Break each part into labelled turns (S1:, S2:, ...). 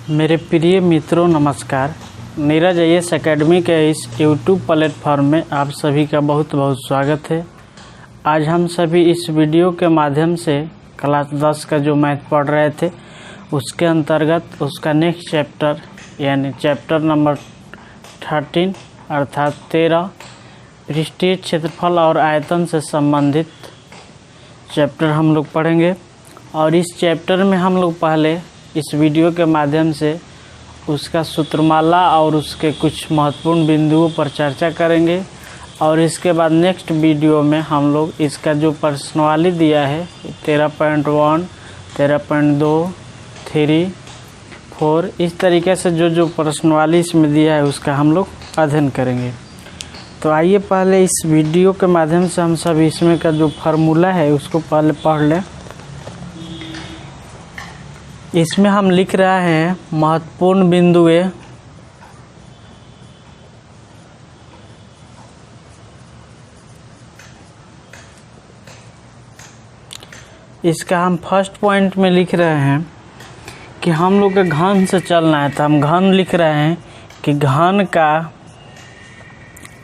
S1: मेरे प्रिय मित्रों नमस्कार। नीरज IAS एकेडमी के इस यूट्यूब प्लेटफॉर्म में आप सभी का बहुत बहुत स्वागत है। आज हम सभी इस वीडियो के माध्यम से क्लास 10 का जो मैथ पढ़ रहे थे उसके अंतर्गत उसका नेक्स्ट चैप्टर यानी चैप्टर नंबर 13 अर्थात 13 पृष्ठीय क्षेत्रफल और आयतन से संबंधित चैप्टर हम लोग पढ़ेंगे। और इस चैप्टर में हम लोग पहले इस वीडियो के माध्यम से उसका सूत्रमाला और उसके कुछ महत्वपूर्ण बिंदुओं पर चर्चा करेंगे। और इसके बाद नेक्स्ट वीडियो में हम लोग इसका जो प्रश्नावली दिया है 13.1, 13.2, 3, 4 इस तरीके से जो प्रश्नावली इसमें दिया है उसका हम लोग अध्ययन करेंगे। तो आइए पहले इस वीडियो के माध्यम से हम सब इसमें का जो फार्मूला है उसको पहले पढ़ लें। इसमें हम लिख रहे हैं महत्वपूर्ण बिंदुएं इसका हम फर्स्ट पॉइंट में लिख रहे हैं कि हम लोग के घन से चलना है। तो हम घन लिख रहे हैं कि घन का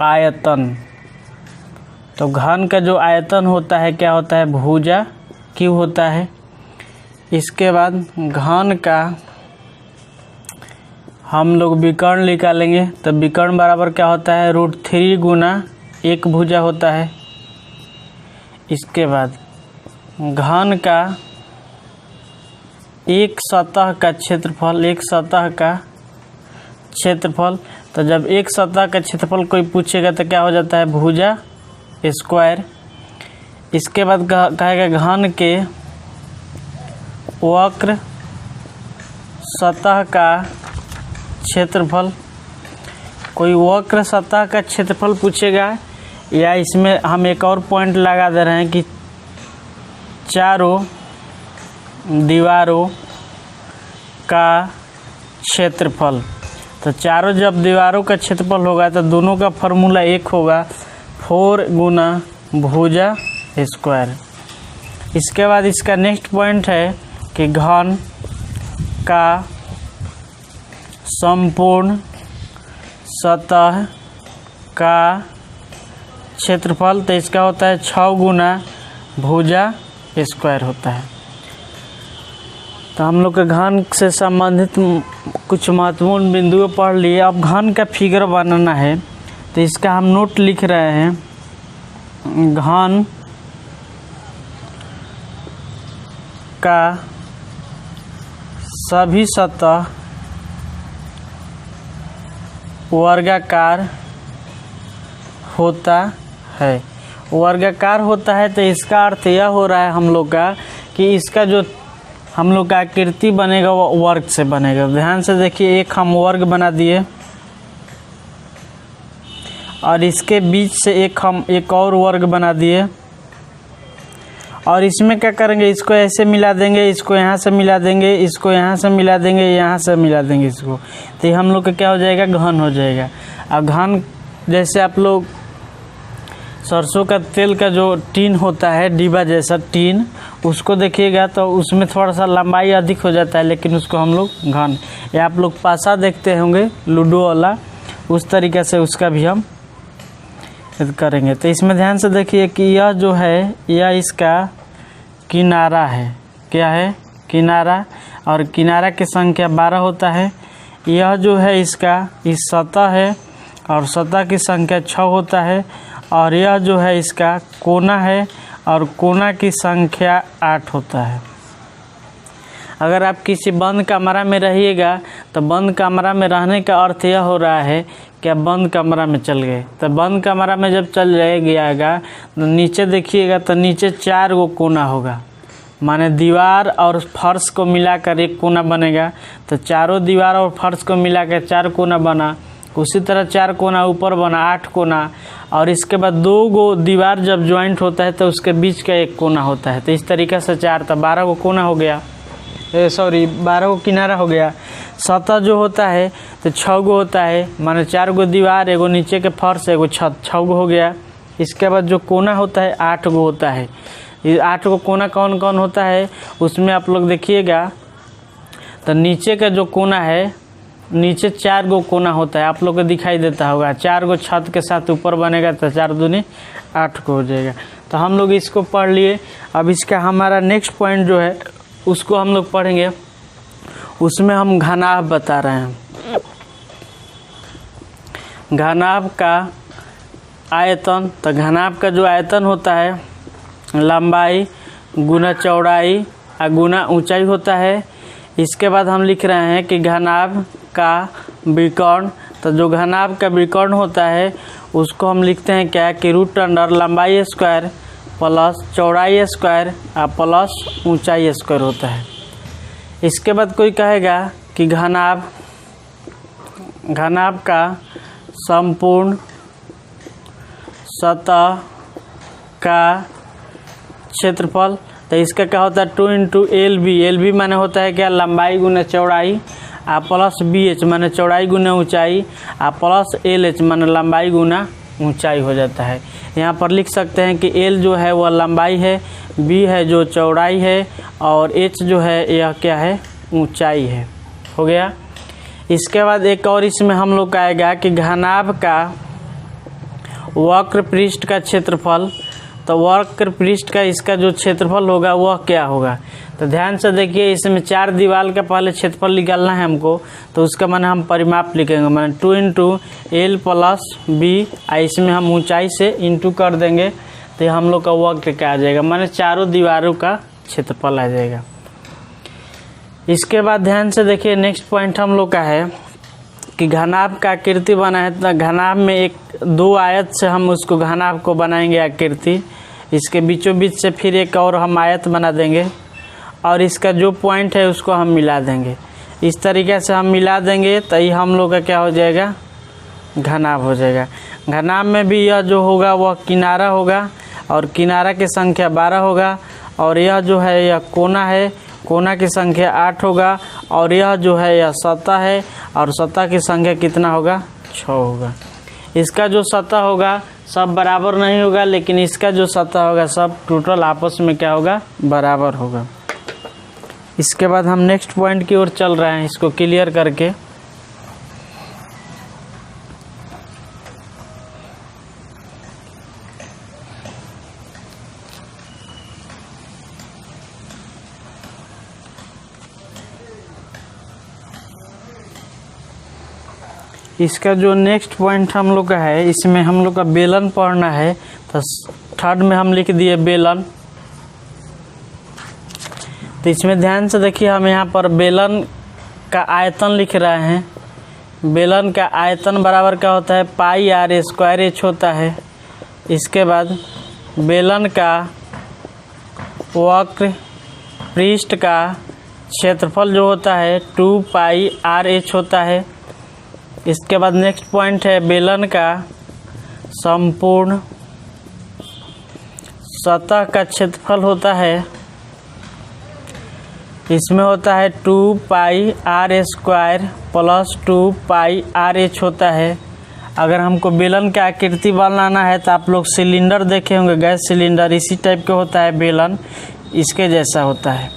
S1: आयतन। तो घन का जो आयतन होता है क्या होता है? भुजा क्यों होता है। इसके बाद घन का हम लोग विकर्ण निकालेंगे। तो विकर्ण बराबर क्या होता है? √3 गुना 1 भुजा होता है। इसके बाद घन का एक सतह का क्षेत्रफल, तो जब एक सतह का क्षेत्रफल कोई पूछेगा तो क्या हो जाता है? भुजा स्क्वायर। इसके बाद कहेगा घन के वक्र सतह का क्षेत्रफल। कोई वक्र सतह का क्षेत्रफल पूछेगा, या इसमें हम एक और पॉइंट लगा दे रहे हैं कि चारों दीवारों का क्षेत्रफल। तो चारों जब दीवारों का क्षेत्रफल होगा तो दोनों का फार्मूला एक होगा, 4 गुना भुजा स्क्वायर। इसके बाद इसका नेक्स्ट पॉइंट है कि घन का संपूर्ण सतह का क्षेत्रफल, तो इसका होता है 6 गुना भुजा स्क्वायर होता है। तो हम लोग के घन से संबंधित कुछ महत्वपूर्ण बिंदुओं पढ़ लिए। अब घन का फिगर बनाना है तो इसका हम नोट लिख रहे हैं। घन का सभी सतह वर्गाकार होता है। वर्गाकार होता है तो इसका अर्थ यह हो रहा है हम लोग का कि इसका जो हम लोग का आकृति बनेगा वो वर्ग से बनेगा। ध्यान से देखिए, एक हम वर्ग बना दिए और इसके बीच से हम एक और वर्ग बना दिए। और इसमें क्या करेंगे? इसको ऐसे मिला देंगे, इसको यहाँ से मिला देंगे, इसको यहाँ से मिला देंगे, यहाँ से मिला देंगे इसको। तो ये हम लोग का क्या हो जाएगा? घन हो जाएगा। अब घन जैसे आप लोग सरसों का तेल का जो टीन होता है, डिब्बा जैसा टीन, उसको देखिएगा तो उसमें थोड़ा सा लंबाई अधिक हो जाता है, लेकिन उसको हम लोग घन, या आप लोग पासा देखते होंगे लूडो वाला, उस तरीके से उसका भी हम करेंगे। तो इसमें ध्यान से देखिए कि यह जो है यह इसका किनारा है। क्या है? किनारा। और किनारा की संख्या 12 होता है। यह जो है इसका इस सतह है और सतह की संख्या 6 होता है। और यह जो है इसका कोना है और कोना की संख्या 8 होता है। अगर आप किसी बंद कमरा में रहिएगा तो बंद कमरा में रहने का अर्थ यह हो रहा है कि आप बंद कमरा में चल गए। तो बंद कमरा में जब चल जाएगा तो नीचे देखिएगा तो नीचे 4 गो कोना होगा, माने दीवार और फर्श को मिलाकर एक कोना बनेगा। तो चारों दीवार और फर्श को मिलाकर 4 कोना बना। उसी तरह 4 कोना ऊपर बना, 8 कोना। और इसके बाद 2 गो दीवार जब ज्वाइंट होता है तो उसके बीच का एक कोना होता है। तो इस तरीके से 4, तो 12 गो कोना हो गया, 12 गो किनारा हो गया। सतह जो होता है तो 6 गो होता है, माने 4 गो दीवार, एगो नीचे के फर्श, एगो छत, 6 गो हो गया। इसके बाद जो कोना होता है 8 गो होता है। ये 8 गो कोना कौन कौन होता है उसमें आप लोग देखिएगा तो नीचे का जो कोना है, नीचे 4 गो कोना होता है, आप लोग को दिखाई देता होगा। 4 गो छत के साथ ऊपर बनेगा तो 4 दूनी 8 को हो जाएगा। तो हम लोग इसको पढ़ लिए। अब इसका हमारा नेक्स्ट पॉइंट जो है उसको हम लोग पढ़ेंगे। उसमें हम घनाभ बता रहे हैं। घनाभ का आयतन, तो घनाभ का जो आयतन होता है लंबाई गुना चौड़ाई और गुना ऊंचाई होता है। इसके बाद हम लिख रहे हैं कि घनाभ का विकर्ण, तो जो घनाभ का विकर्ण होता है उसको हम लिखते हैं क्या कि रूट अंडर लंबाई स्क्वायर प्लस चौड़ाई स्क्वायर और प्लस ऊंचाई स्क्वायर होता है। इसके बाद कोई कहेगा कि घनाभ का संपूर्ण सतह का क्षेत्रफल, तो इसका क्या होता है 2 इंटू एल बी माने होता है क्या लंबाई गुना चौड़ाई आ प्लस बी एच माने चौड़ाई गुना ऊंचाई आ प्लस एल एच माने लंबाई गुना ऊंचाई हो जाता है। यहाँ पर लिख सकते हैं कि एल जो है वह लंबाई है, बी है जो चौड़ाई है और एच जो है यह क्या है ऊंचाई है। हो गया। इसके बाद एक और इसमें हम लोग का आएगा कि घनाभ का वक्र पृष्ठ का क्षेत्रफल, तो वक्र पृष्ठ का इसका जो क्षेत्रफल होगा वह क्या होगा। तो ध्यान से देखिए, इसमें 4 दीवार का पहले क्षेत्रफल निकालना है हमको, तो उसका माने हम परिमाप लिखेंगे, माने 2 इंटू एल प्लस बी, इसमें हम ऊंचाई से इंटू कर देंगे तो हम लोग का वक्र क्या आ जाएगा, माने चारों दीवारों का क्षेत्रफल आ जाएगा। इसके बाद ध्यान से देखिए नेक्स्ट पॉइंट हम लोग का है कि घनाभ का आकृति बना है। तो घनाभ में 2 आयत से हम उसको घनाभ को बनाएंगे आकृति, इसके बीचों बीच से फिर एक और हम आयत बना देंगे और इसका जो पॉइंट है उसको हम मिला देंगे। इस तरीके से हम मिला देंगे तो ये हम लोग का क्या हो जाएगा घनाभ हो जाएगा। घनाभ में भी यह जो होगा वह किनारा होगा और किनारा की संख्या 12 होगा और यह जो है यह कोना है, कोना की संख्या 8 होगा और यह जो है यह सतह है और सतह की संख्या कितना होगा 6 होगा। इसका जो सतह होगा सब बराबर नहीं होगा, लेकिन इसका जो सतह होगा सब टोटल आपस में क्या होगा बराबर होगा। इसके बाद हम नेक्स्ट पॉइंट की ओर चल रहे हैं, इसको क्लियर करके। इसका जो नेक्स्ट पॉइंट हम लोग का है, इसमें हम लोग का बेलन पढ़ना है। तो थर्ड में हम लिख दिए बेलन। तो इसमें ध्यान से देखिए, हम यहाँ पर बेलन का आयतन लिख रहे हैं। बेलन का आयतन बराबर क्या होता है पाई आर स्क्वायर एच होता है। इसके बाद बेलन का वक्र पृष्ठ का क्षेत्रफल जो होता है 2 पाई आर एच होता है। इसके बाद नेक्स्ट पॉइंट है बेलन का संपूर्ण सतह का क्षेत्रफल होता है, इसमें होता है 2 pi r square plus 2 pi r h होता है। अगर हमको बेलन का आकृति बनाना है तो आप लोग सिलेंडर देखे होंगे, गैस सिलेंडर इसी टाइप के होता है बेलन, इसके जैसा होता है।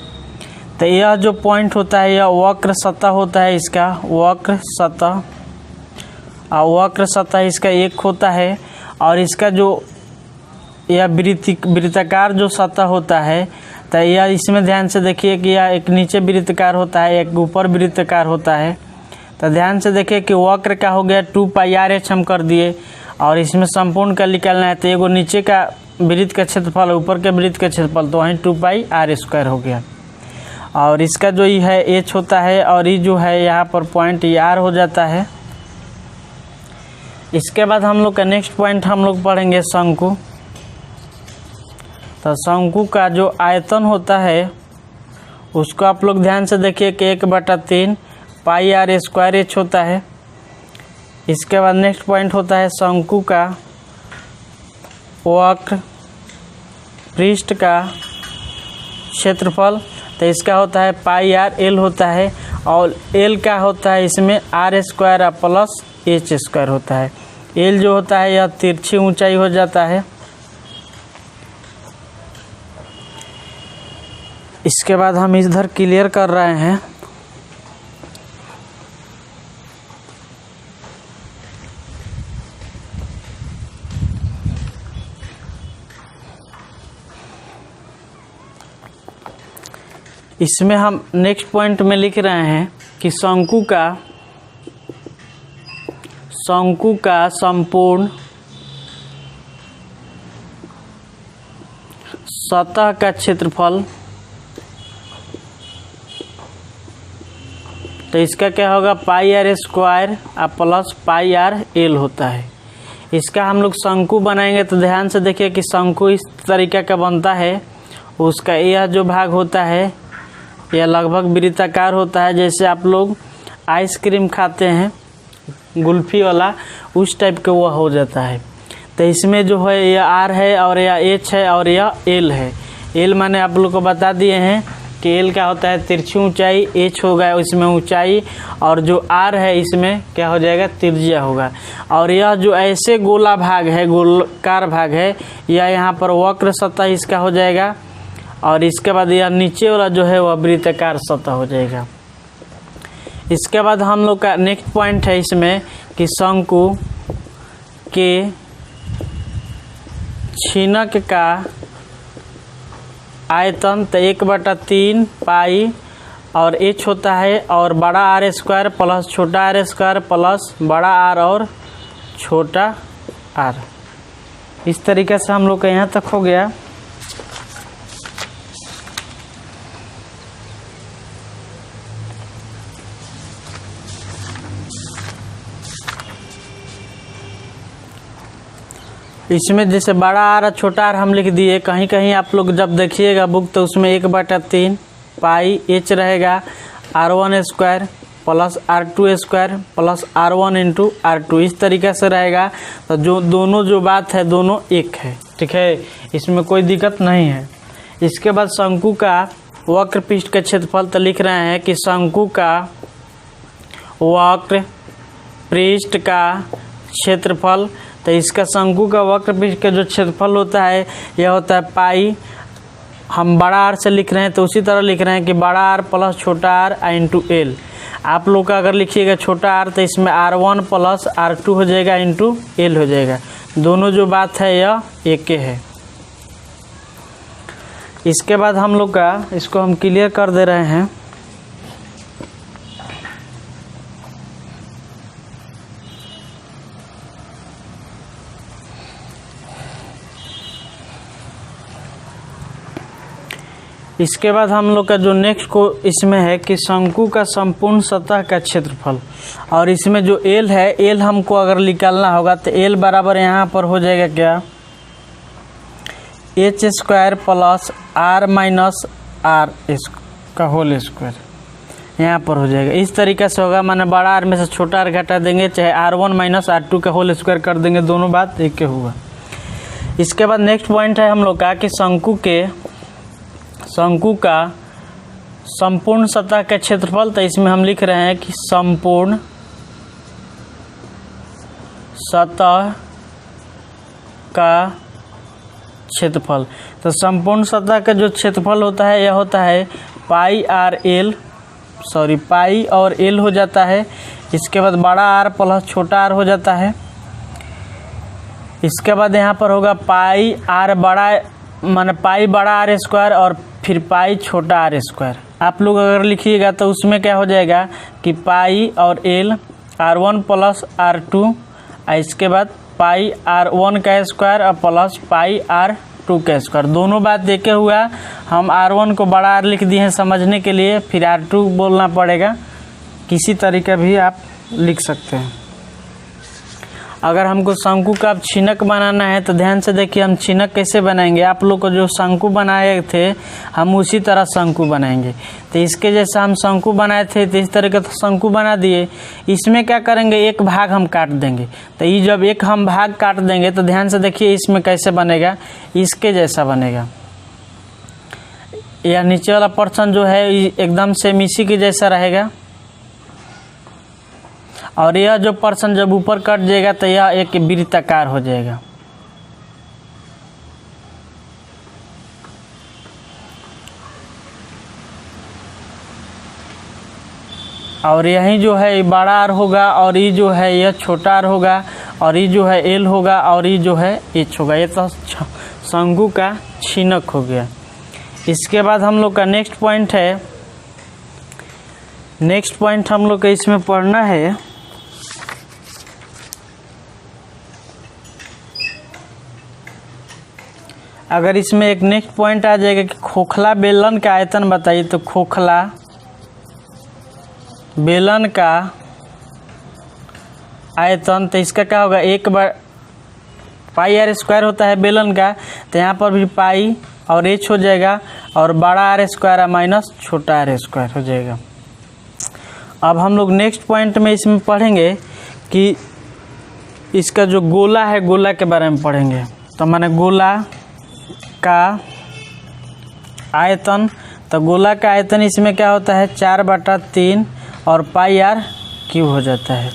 S1: तो यह जो पॉइंट होता है यह वक्र सतह होता है, इसका वक्र सतह और वक्र सतह इसका 1 होता है। और इसका जो यह वृत्ताकार जो सतह होता है, तो यह इसमें ध्यान से देखिए कि यह एक नीचे वृत्ताकार होता है, एक ऊपर वृत्ताकार होता है। तो ध्यान से देखिए कि वक्र का हो गया 2 पाई आर एच हम कर दिए और इसमें संपूर्ण का निकालना है। तो एगो नीचे का वृत्त का क्षेत्रफल ऊपर के वृत्त का क्षेत्रफल, तो वहीं 2 पाई आर स्क्वायर हो गया। और इसका जो ये है एच होता है और ये जो है यहाँ पर पॉइंट ये आर हो जाता है। इसके बाद हम लोग का नेक्स्ट पॉइंट हम लोग पढ़ेंगे शंकु। तो शंकु का जो आयतन होता है उसको आप लोग ध्यान से देखिए कि 1/3 पाई आर स्क्वायर एच होता है। इसके बाद नेक्स्ट पॉइंट होता है शंकु का वक्र पृष्ठ का क्षेत्रफल, तो इसका होता है पाई आर एल होता है और एल का होता है इसमें R square plus H square होता है। एल जो होता है यह तिरछी ऊंचाई हो जाता है। इसके बाद हम इधर क्लियर कर रहे हैं इसमें हम नेक्स्ट पॉइंट में लिख रहे हैं कि शंकु का संपूर्ण सतह का क्षेत्रफल, तो इसका क्या होगा pi r square plus pi r l होता है। इसका हम लोग शंकु बनाएंगे तो ध्यान से देखिए कि शंकु इस तरीके का बनता है। उसका यह जो भाग होता है यह लगभग वृत्ताकार होता है, जैसे आप लोग आइसक्रीम खाते हैं गुल्फी वाला, उस टाइप का वह हो जाता है। तो इसमें जो है यह आर है और यह एच है और यह एल है। एल माने आप लोग को बता दिए हैं कि एल क्या होता है तिरछी ऊंचाई, एच होगा इसमें ऊंचाई, और जो आर है इसमें क्या हो जाएगा त्रिज्या होगा। और यह जो ऐसे गोला भाग है, गोलाकार भाग है, यह यहाँ पर वक्र सतह इसका हो जाएगा। और इसके बाद यह नीचे वाला जो है वह वृत्ताकार सतह हो जाएगा। इसके बाद हम लोग का नेक्स्ट पॉइंट है इसमें कि शंकु के छीनक का आयतन तो 1/3 पाई और एच होता है, और बड़ा आर स्क्वायर प्लस छोटा आर स्क्वायर प्लस बड़ा आर और छोटा आर। इस तरीके से हम लोग का यहाँ तक हो गया। इसमें जैसे बड़ा आर छोटा आर हम लिख दिए, कहीं कहीं आप लोग जब देखिएगा बुक तो उसमें 1/3 पाई एच रहेगा, R1 square plus R2 square plus R1 into R2 इस तरीके से रहेगा। तो जो दोनों जो बात है दोनों एक है, ठीक है, इसमें कोई दिक्कत नहीं है। इसके बाद शंकु का वक्र पृष्ठ का क्षेत्रफल तो लिख रहे हैं कि शंकु का वक्र पृष्ठ का क्षेत्रफल, तो इसका शंकु का वक्र पृष्ठ का जो क्षेत्रफल होता है यह होता है पाई। हम बड़ा आर से लिख रहे हैं तो उसी तरह लिख रहे हैं कि बड़ा आर प्लस छोटा आर इंटू एल। आप लोग का अगर लिखिएगा छोटा आर तो इसमें R1 प्लस R2 हो जाएगा इंटू एल हो जाएगा। दोनों जो बात है यह एक ही है। इसके बाद हम लोग का इसको हम क्लियर कर दे रहे हैं। इसके बाद हम लोग का जो नेक्स्ट को इसमें है कि शंकु का संपूर्ण सतह का क्षेत्रफल, और इसमें जो एल है, एल हमको अगर निकालना होगा तो एल बराबर यहाँ पर हो जाएगा क्या H square plus R minus R का होल स्क्वायर, यहाँ पर हो जाएगा। इस तरीके से होगा, माने बड़ा आर में से छोटा आर घटा देंगे, चाहे R1 माइनस R2 का होल स्क्वायर कर देंगे, दोनों बात एक के हुआ। इसके बाद नेक्स्ट पॉइंट है हम लोग का कि शंकु का संपूर्ण सतह का क्षेत्रफल, तो इसमें हम लिख रहे हैं कि संपूर्ण सतह का क्षेत्रफल। तो संपूर्ण सतह का जो क्षेत्रफल होता है यह होता है पाई और एल हो जाता है। इसके बाद बड़ा आर प्लस छोटा आर हो जाता है। इसके बाद यहाँ पर होगा पाई बड़ा आर स्क्वायर और फिर पाई छोटा आर स्क्वायर। आप लोग अगर लिखिएगा तो उसमें क्या हो जाएगा कि पाई और एल R1 प्लस R2, इसके बाद पाई R1 का स्क्वायर और प्लस पाई R2 का स्क्वायर। दोनों बात देखे हुआ, हम R1 को बड़ा आर लिख दिए हैं समझने के लिए, फिर R2 बोलना पड़ेगा, किसी तरीका भी आप लिख सकते हैं। अगर हमको शंकु का छीनक बनाना है तो ध्यान से देखिए हम छीनक कैसे बनाएंगे। आप लोग को जो शंकु बनाए थे हम उसी तरह शंकु बनाएंगे। तो इसके जैसा हम शंकु बनाए थे तो इस तरह का तो शंकु बना दिए। इसमें क्या करेंगे, एक भाग हम काट देंगे। तो ये जब एक हम भाग काट देंगे तो ध्यान से देखिए इसमें कैसे बनेगा, इसके जैसा बनेगा। यह नीचे वाला पोर्शन जो है एकदम सेम इसी के जैसा रहेगा, और यह जो पर्सन जब ऊपर कट जाएगा तो यह एक वृत्ताकार हो जाएगा। और यही जो है बड़ा आर होगा, और ये जो है यह छोटा आर होगा, और ये जो है एल होगा, और ये जो है एच होगा। ये तो शंकु का छीनक हो गया। इसके बाद हम लोग का नेक्स्ट पॉइंट है नेक्स्ट पॉइंट हम लोग को इसमें पढ़ना है अगर इसमें एक नेक्स्ट पॉइंट आ जाएगा कि खोखला बेलन का आयतन बताइए, तो खोखला बेलन का आयतन, तो इसका क्या होगा, एक बार पाई आर स्क्वायर होता है बेलन का, तो यहाँ पर भी पाई और एच हो जाएगा और बड़ा आर स्क्वायर माइनस छोटा आर स्क्वायर हो जाएगा। अब हम लोग नेक्स्ट पॉइंट में इसमें पढ़ेंगे कि इसका जो गोला है, गोला के बारे में पढ़ेंगे। तो माने गोला का आयतन, तो गोला का आयतन इसमें क्या होता है 4/3 और पाई आर क्यूब हो जाता है।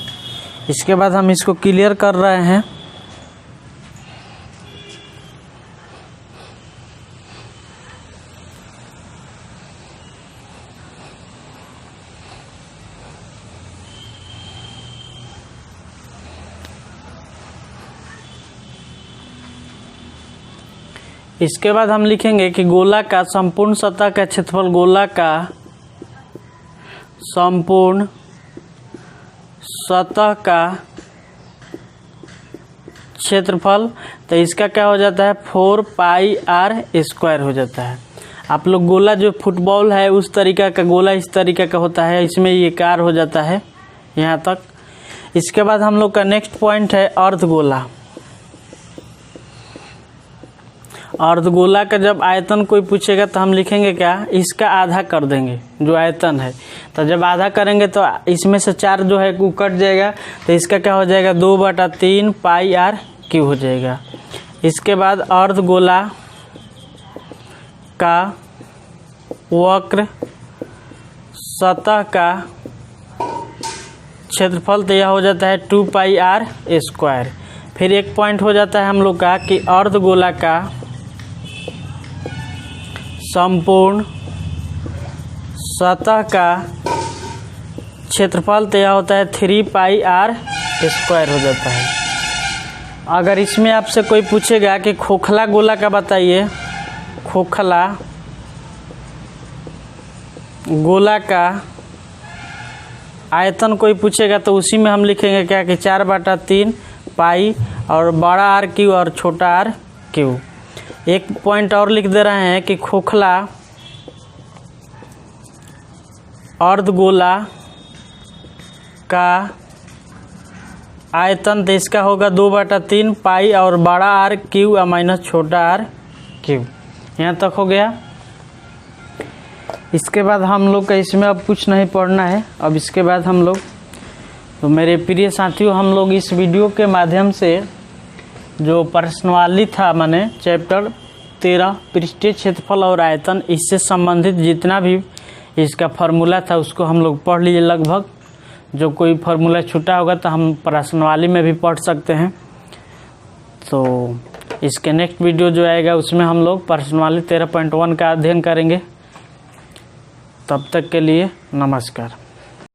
S1: इसके बाद हम इसको क्लियर कर रहे हैं। इसके बाद हम लिखेंगे कि गोला का संपूर्ण सतह का क्षेत्रफल, गोला का संपूर्ण सतह का क्षेत्रफल, तो इसका क्या हो जाता है 4 पाई आर स्क्वायर हो जाता है। आप लोग गोला जो फुटबॉल है उस तरीका का गोला इस तरीका का होता है, इसमें ये कार हो जाता है यहाँ तक। इसके बाद हम लोग का नेक्स्ट पॉइंट है अर्धगोला। अर्धगोला का जब आयतन कोई पूछेगा तो हम लिखेंगे क्या, इसका आधा कर देंगे जो आयतन है। तो जब आधा करेंगे तो इसमें से 4 जो है वो कट जाएगा, तो इसका क्या हो जाएगा 2/3 पाई आर क्यूब हो जाएगा। इसके बाद अर्धगोला का वक्र सतह का क्षेत्रफल, तो यह हो जाता है 2 पाई आर स्क्वायर। फिर एक पॉइंट हो जाता है हम लोग का कि अर्धगोला का संपूर्ण सतह का क्षेत्रफल, तो यह होता है 3 पाई आर स्क्वायर हो जाता है। अगर इसमें आपसे कोई पूछेगा कि खोखला गोला का बताइए, खोखला गोला का आयतन कोई पूछेगा तो उसी में हम लिखेंगे क्या कि 4/3 पाई और बड़ा आर क्यू और छोटा आर क्यू। एक पॉइंट और लिख दे रहे हैं कि खोखला अर्धगोला का आयतन, तो इसका होगा 2/3 पाई और बड़ा आर क्यू माइनस छोटा आर क्यू। यहाँ तक हो गया। इसके बाद हम लोग का इसमें अब कुछ नहीं पढ़ना है। अब इसके बाद हम लोग, तो मेरे प्रिय साथियों, हम लोग इस वीडियो के माध्यम से जो प्रश्नावली था, माने चैप्टर 13 पृष्ठीय क्षेत्रफल और आयतन, इससे संबंधित जितना भी इसका फार्मूला था उसको हम लोग पढ़ लिए लगभग। जो कोई फार्मूला छूटा होगा तो हम प्रश्नावली में भी पढ़ सकते हैं। तो इसके नेक्स्ट वीडियो जो आएगा उसमें हम लोग प्रश्नावली 13.1 का अध्ययन करेंगे। तब तक के लिए नमस्कार।